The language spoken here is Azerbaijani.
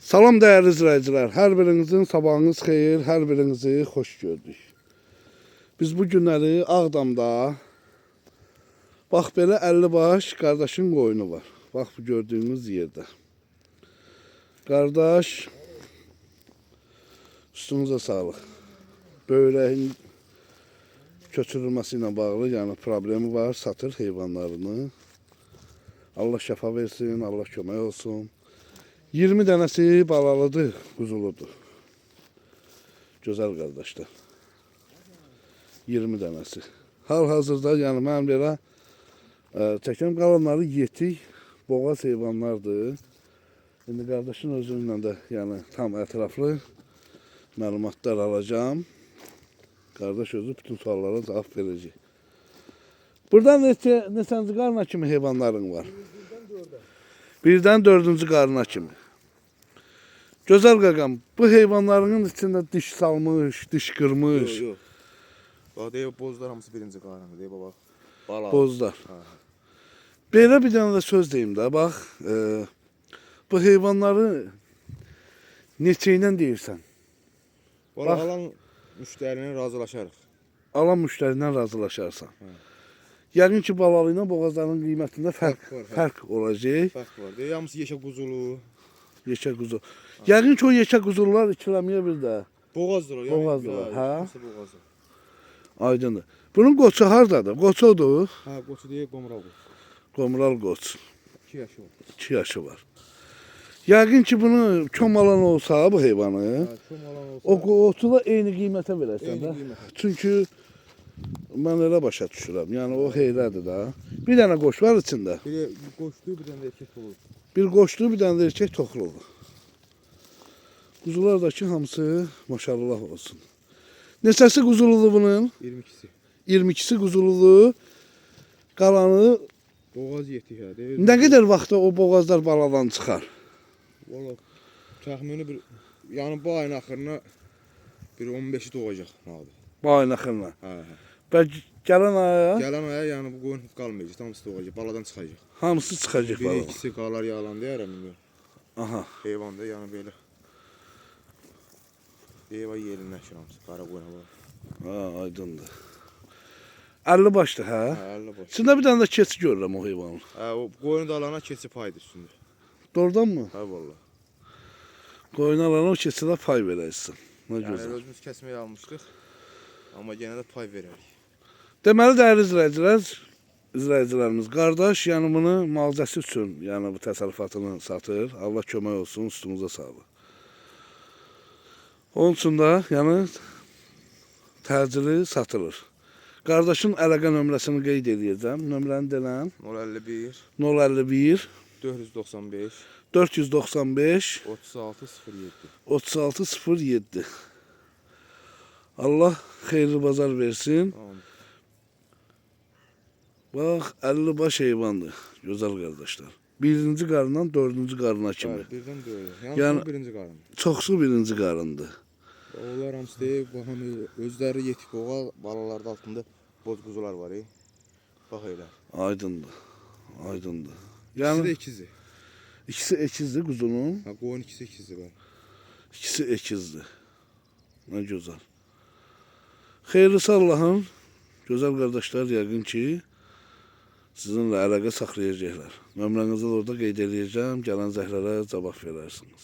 Salam değerli izləyicilər, hər birinizin sabahınız xeyir, hər birinizi xoş gördük. Biz bu günləri Ağdamda, bax belə 50 baş qardaşın qoyunu var. Bax bu gördüyünüz yerdə. Qardaş, üstünüzə sağlıq. Böyrəyin köçürülməsi ilə bağlı, yəni problemi var, satır heyvanlarını. Allah şəfa versin, Allah kömək olsun. 20 dənəsi balalıdır, quzuludur. Gözəl qardaşlar. 20 dənəsi. Hal-hazırda yəni mənim belə çəkəm qalanları yetik, boğaz heyvanlardır. İndi qardaşın özündən də yəni tam ətraflı məlumatlar alacağım. Qardaş özü bütün suallara cavab verəcək. Buradan neçənci qarına kimi heyvanların var? Birdən dördüncü qarına kimi. Gözəl qaqam, bu heyvanların içində diş salmış, diş qırmış. Yox. Bax, deyib bozlar hamısı birinci qarındır, deyib bax. Bala. Bozlar. Belə bir dənə də söz deyim də, bax. Bu heyvanları neçə ilə deyirsən? Bala alan müştərinə razılaşarıq. Alan müştərindən razılaşarsan. Yəqin ki, balalı ilə boğazların qiymətində fərq olacaq. Fərq var. Deyib hamısı yeşə quzulu. Yeşə quzu. Yəqin ki, o yeşə quzular ikiləməyə bir də. Boğazdır o. Boğazdır o, hə? Boğazdır. Aydındır. Bunun qoçu hardadır? Qoçudur. Hə, qoçu deyib qomral qoç. Qomral qoç. 2 yaşı var. 2 yaşı var. Yəqin ki, bunu kömalan olsa bu heyvanı, Hə, kömalan olsa. o qoçu da eyni qiymətə verərsən Eyni də. qiymətə. Çünki mən elə başa düşürəm. Yəni o heylədir də. Bir dənə qoç var içində. Biri qoçdu, bir dənə də erkək olur. Bir qoçlu, bir dənə də erkək toxludur. Quzulardakı hamısı maşallah olsun. Neçəsi quzuludur bunun? 22'si. 22'si quzuludur. Qalanı Boğaz yetik hə. Deyib. nə qədər vaxtda o boğazlar baladan çıxar? Valla təxmini bir yəni bu ayın axırına bir 15'i doğacaq nadı. Bu ayın axırına. Hə. Və gələn aya Gələn aya yəni bu qoyun qalmayacaq, hamısı doğacaq, baladan çıxacaq. hamısı çıxacaq Bir bala. ikisi qalar yalan deyərəm bilmirəm. Aha. Heyvanda yəni belə. Eyvə yerinləşir hamısı, qara qoyun var. Ha, aydındır. 50 başdır, hə? Hə, 50 baş. İçində bir dənə də keçi görürəm o heyvanın. Hə, o qoyun da alana keçi paydı üstündə. Doğrudan mı? Hə, valla. Qoyun alana o keçidə pay verərsən. Nə Yəni gözəl. özümüz kəsməyə almışdıq. Amma yenə də pay verərik. Deməli dəyərli izləyicilərimiz, qardaş yəni bunu malcəsi üçün, yəni bu təsərrüfatını satır. Allah kömək olsun, üstünüzə sağlıq. Onun üçün də yəni təcili satılır. Qardaşın əlaqə nömrəsini qeyd edəcəm. Nömrəni denən 051 051 495 495 3607. 3607. Allah xeyirli bazar versin. Amin. Bax 50 baş heyvandır, gözəl qardaşlar. Birinci qarından dördüncü qarına kimi. Bəli, birdən döyür. Yəni- Yəni birinci qarın. Çoxsu birinci qarındır. Onlar hamısı deyib, baxın özləri yetik boğa, balalarda altında boz quzular var. Bax elə. Aydındır. Aydındır. İkisi də Yəni ikizi. ikisi ekizdir quzunun, Ha, qoyun ikisi ikizdir bəli. ikisi ekizdir. Nə gözəl. Xeyirlisi Allahın, gözəl qardaşlar yəqin ki sizinlə əlaqə saxlayacaqlar. Nömrənizi orada qeyd edəcəm, gələn zəhlərə cavab verərsiniz.